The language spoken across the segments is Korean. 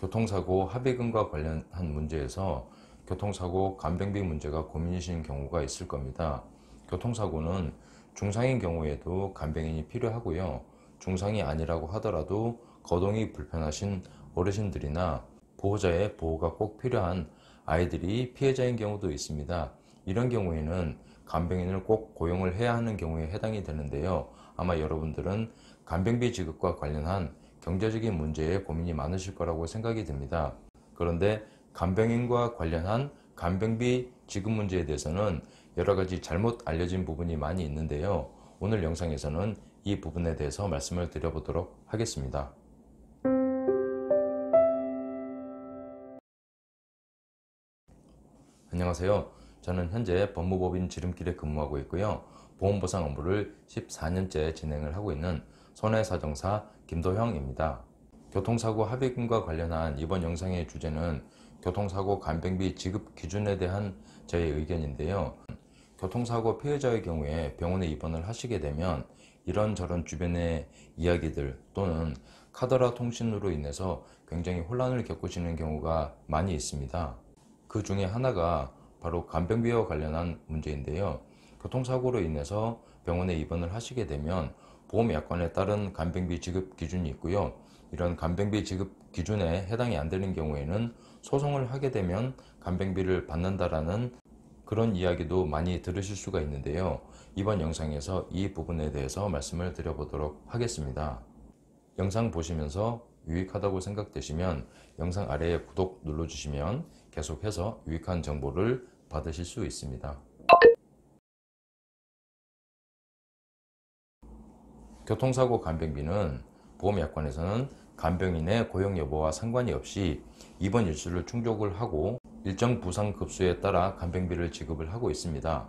교통사고 합의금과 관련한 문제에서 교통사고 간병비 문제가 고민이신 경우가 있을 겁니다. 교통사고는 중상인 경우에도 간병인이 필요하고요. 중상이 아니라고 하더라도 거동이 불편하신 어르신들이나 보호자의 보호가 꼭 필요한 아이들이 피해자인 경우도 있습니다. 이런 경우에는 간병인을 꼭 고용을 해야 하는 경우에 해당이 되는데요. 아마 여러분들은 간병비 지급과 관련한 경제적인 문제에 고민이 많으실 거라고 생각이 듭니다. 그런데 간병인과 관련한 간병비 지급 문제에 대해서는 여러 가지 잘못 알려진 부분이 많이 있는데요. 오늘 영상에서는 이 부분에 대해서 말씀을 드려보도록 하겠습니다. 안녕하세요. 저는 현재 법무법인 지름길에 근무하고 있고요. 보험보상 업무를 14년째 진행을 하고 있는 손해사정사 김도형입니다. 교통사고 합의금과 관련한 이번 영상의 주제는 교통사고 간병비 지급 기준에 대한 저의 의견인데요. 교통사고 피해자의 경우에 병원에 입원을 하시게 되면 이런저런 주변의 이야기들 또는 카더라 통신으로 인해서 굉장히 혼란을 겪으시는 경우가 많이 있습니다. 그 중에 하나가 바로 간병비와 관련한 문제인데요. 교통사고로 인해서 병원에 입원을 하시게 되면 보험약관에 따른 간병비 지급 기준이 있고요. 이런 간병비 지급 기준에 해당이 안 되는 경우에는 소송을 하게 되면 간병비를 받는다라는 그런 이야기도 많이 들으실 수가 있는데요. 이번 영상에서 이 부분에 대해서 말씀을 드려보도록 하겠습니다. 영상 보시면서 유익하다고 생각되시면 영상 아래에 구독 눌러주시면 계속해서 유익한 정보를 받으실 수 있습니다. 교통사고 간병비는 보험약관에서는 간병인의 고용 여부와 상관이 없이 입원 일수를 충족을 하고 일정 부상 급수에 따라 간병비를 지급을 하고 있습니다.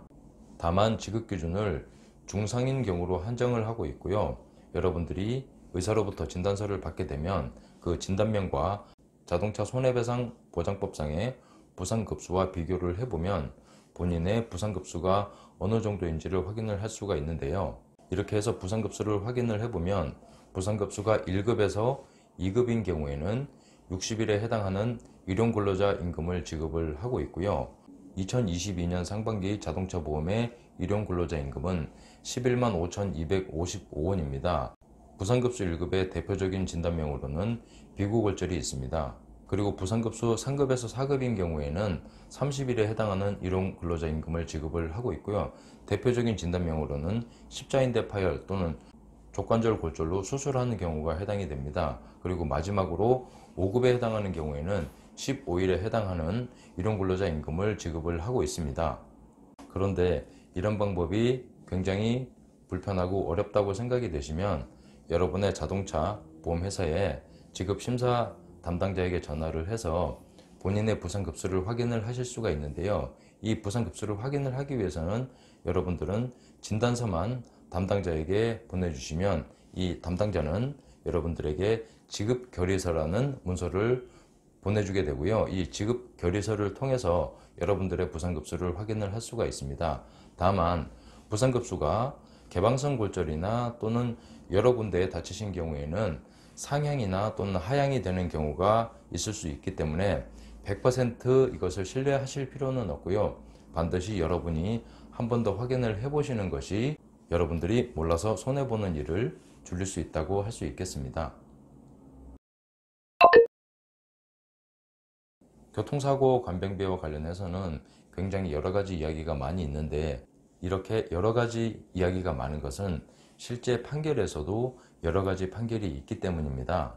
다만 지급 기준을 중상인 경우로 한정을 하고 있고요. 여러분들이 의사로부터 진단서를 받게 되면 그 진단명과 자동차 손해배상 보장법상의 부상급수와 비교를 해보면 본인의 부상급수가 어느 정도인지를 확인을 할 수가 있는데요. 이렇게 해서 부상급수를 확인을 해보면 부상급수가 1급에서 2급인 경우에는 60일에 해당하는 일용근로자 임금을 지급을 하고 있고요. 2022년 상반기 자동차 보험의 일용근로자 임금은 11만 5,255원입니다. 부상급수 1급의 대표적인 진단명으로는 비구골절이 있습니다. 그리고 부상급수 3급에서 4급인 경우에는 30일에 해당하는 일용근로자 임금을 지급을 하고 있고요. 대표적인 진단명으로는 십자인대 파열 또는 족관절 골절로 수술하는 경우가 해당이 됩니다. 그리고 마지막으로 5급에 해당하는 경우에는 15일에 해당하는 일용근로자 임금을 지급을 하고 있습니다. 그런데 이런 방법이 굉장히 불편하고 어렵다고 생각이 되시면 여러분의 자동차 보험회사에 지급심사 담당자에게 전화를 해서 본인의 부상급수를 확인을 하실 수가 있는데요. 이 부상급수를 확인을 하기 위해서는 여러분들은 진단서만 담당자에게 보내주시면 이 담당자는 여러분들에게 지급결의서라는 문서를 보내주게 되고요. 이 지급결의서를 통해서 여러분들의 부상급수를 확인을 할 수가 있습니다. 다만 부상급수가 개방성 골절이나 또는 여러 군데에 다치신 경우에는 상향이나 또는 하향이 되는 경우가 있을 수 있기 때문에 100% 이것을 신뢰하실 필요는 없고요. 반드시 여러분이 한 번 더 확인을 해보시는 것이 여러분들이 몰라서 손해보는 일을 줄일 수 있다고 할 수 있겠습니다. 교통사고 간병비와 관련해서는 굉장히 여러 가지 이야기가 많이 있는데 이렇게 여러 가지 이야기가 많은 것은 실제 판결에서도 여러 가지 판결이 있기 때문입니다.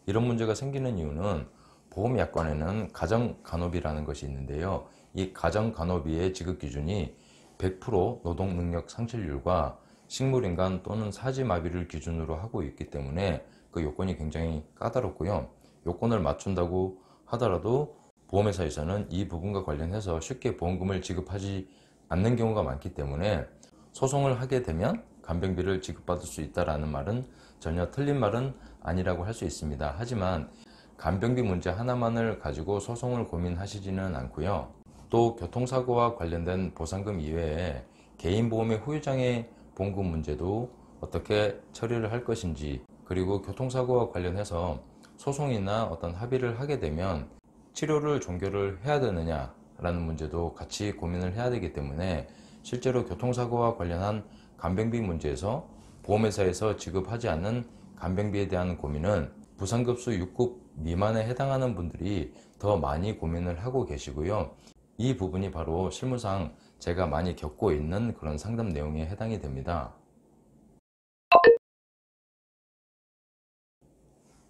이런 문제가 생기는 이유는 보험약관에는 가정간호비라는 것이 있는데요. 이 가정간호비의 지급 기준이 100% 노동능력 상실률과 식물인간 또는 사지마비를 기준으로 하고 있기 때문에 그 요건이 굉장히 까다롭고요. 요건을 맞춘다고 하더라도 보험회사에서는 이 부분과 관련해서 쉽게 보험금을 지급하지 않는 경우가 많기 때문에 소송을 하게 되면 간병비를 지급받을 수 있다는 말은 전혀 틀린 말은 아니라고 할 수 있습니다. 하지만 간병비 문제 하나만을 가지고 소송을 고민하시지는 않고요. 또 교통사고와 관련된 보상금 이외에 개인보험의 후유장애 보험금 문제도 어떻게 처리를 할 것인지, 그리고 교통사고와 관련해서 소송이나 어떤 합의를 하게 되면 치료를 종결을 해야 되느냐 라는 문제도 같이 고민을 해야 되기 때문에 실제로 교통사고와 관련한 간병비 문제에서 보험회사에서 지급하지 않는 간병비에 대한 고민은 부상급수 6급 미만에 해당하는 분들이 더 많이 고민을 하고 계시고요. 이 부분이 바로 실무상 제가 많이 겪고 있는 그런 상담 내용에 해당이 됩니다.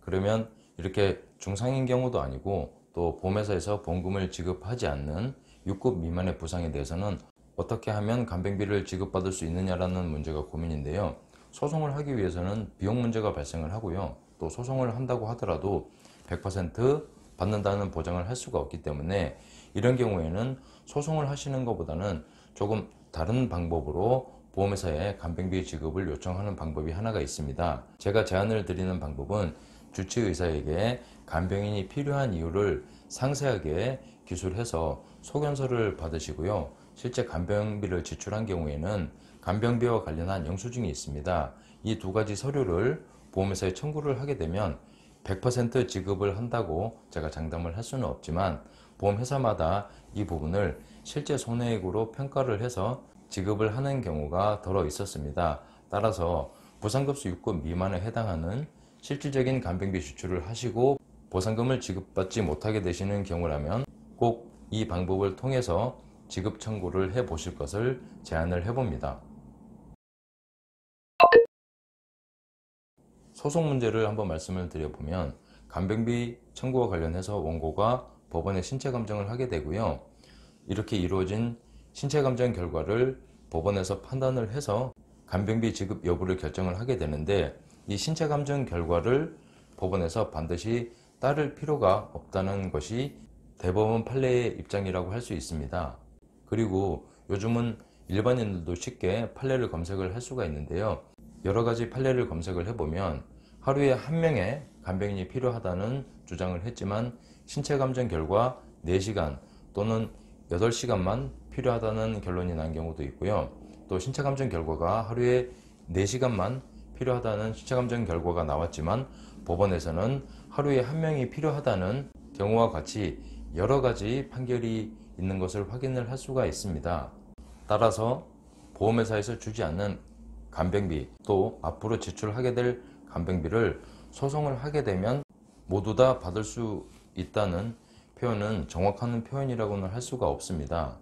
그러면 이렇게 중상인 경우도 아니고 또 보험회사에서 보험금을 지급하지 않는 6급 미만의 부상에 대해서는 어떻게 하면 간병비를 지급받을 수 있느냐라는 문제가 고민인데요. 소송을 하기 위해서는 비용 문제가 발생을 하고요. 또 소송을 한다고 하더라도 100% 받는다는 보장을 할 수가 없기 때문에 이런 경우에는 소송을 하시는 것보다는 조금 다른 방법으로 보험회사에 간병비 지급을 요청하는 방법이 하나가 있습니다. 제가 제안을 드리는 방법은 주치의사에게 간병인이 필요한 이유를 상세하게 기술해서 소견서를 받으시고요. 실제 간병비를 지출한 경우에는 간병비와 관련한 영수증이 있습니다. 이 두 가지 서류를 보험회사에 청구를 하게 되면 100% 지급을 한다고 제가 장담을 할 수는 없지만 보험회사마다 이 부분을 실제 손해액으로 평가를 해서 지급을 하는 경우가 더러 있었습니다. 따라서 부상급수 6급 미만에 해당하는 실질적인 간병비 지출을 하시고 보상금을 지급받지 못하게 되시는 경우라면 꼭 이 방법을 통해서 지급 청구를 해 보실 것을 제안을 해 봅니다. 소송 문제를 한번 말씀을 드려보면 간병비 청구와 관련해서 원고가 법원에 신체 감정을 하게 되고요. 이렇게 이루어진 신체 감정 결과를 법원에서 판단을 해서 간병비 지급 여부를 결정을 하게 되는데 이 신체 감정 결과를 법원에서 반드시 따를 필요가 없다는 것이 대법원 판례의 입장이라고 할 수 있습니다. 그리고 요즘은 일반인들도 쉽게 판례를 검색을 할 수가 있는데요. 여러 가지 판례를 검색을 해보면 하루에 한 명의 간병인이 필요하다는 주장을 했지만 신체 감정 결과 4시간 또는 8시간만 필요하다는 결론이 난 경우도 있고요. 또 신체 감정 결과가 하루에 4시간만 필요하다는 신체 감정 결과가 나왔지만 법원에서는 하루에 한 명이 필요하다는 경우와 같이 여러 가지 판결이 있는 것을 확인을 할 수가 있습니다. 따라서 보험회사에서 주지 않는 간병비 또 앞으로 지출하게 될 간병비를 소송을 하게 되면 모두 다 받을 수 있다는 표현은 정확한 표현이라고는 할 수가 없습니다.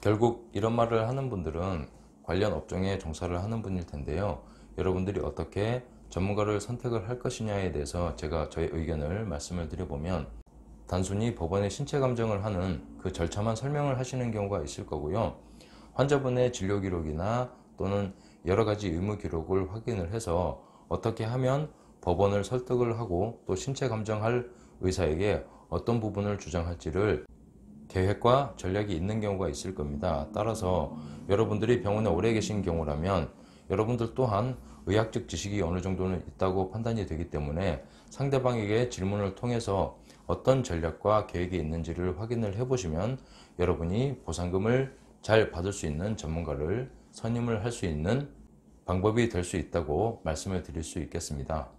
결국 이런 말을 하는 분들은 관련 업종에 종사를 하는 분일 텐데요. 여러분들이 어떻게 전문가를 선택을 할 것이냐에 대해서 제가 저의 의견을 말씀을 드려보면 단순히 법원에 신체 감정을 하는 그 절차만 설명을 하시는 경우가 있을 거고요. 환자분의 진료 기록이나 또는 여러 가지 의무 기록을 확인을 해서 어떻게 하면 법원을 설득을 하고 또 신체 감정할 의사에게 어떤 부분을 주장할지를 계획과 전략이 있는 경우가 있을 겁니다. 따라서 여러분들이 병원에 오래 계신 경우라면 여러분들 또한 의학적 지식이 어느 정도는 있다고 판단이 되기 때문에 상대방에게 질문을 통해서 어떤 전략과 계획이 있는지를 확인을 해보시면 여러분이 보상금을 잘 받을 수 있는 전문가를 선임을 할 수 있는 방법이 될 수 있다고 말씀을 드릴 수 있겠습니다.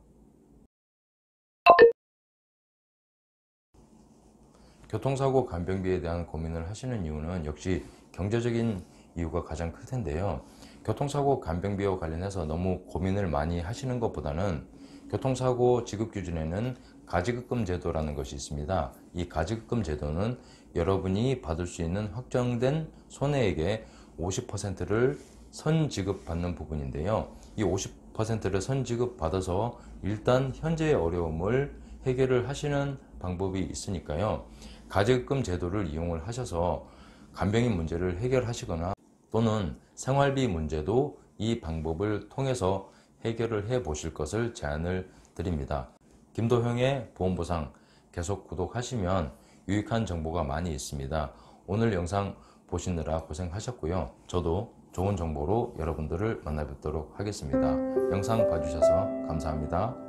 교통사고 간병비에 대한 고민을 하시는 이유는 역시 경제적인 이유가 가장 클 텐데요. 교통사고 간병비와 관련해서 너무 고민을 많이 하시는 것보다는 교통사고 지급기준에는 가지급금 제도라는 것이 있습니다. 이 가지급금 제도는 여러분이 받을 수 있는 확정된 손해액의 50%를 선지급받는 부분인데요. 이 50%를 선지급받아서 일단 현재의 어려움을 해결을 하시는 방법이 있으니까요. 가지급금 제도를 이용을 하셔서 간병인 문제를 해결하시거나 또는 생활비 문제도 이 방법을 통해서 해결을 해 보실 것을 제안을 드립니다. 김도형의 보험보상 계속 구독하시면 유익한 정보가 많이 있습니다. 오늘 영상 보시느라 고생하셨고요. 저도 좋은 정보로 여러분들을 만나 뵙도록 하겠습니다. 영상 봐주셔서 감사합니다.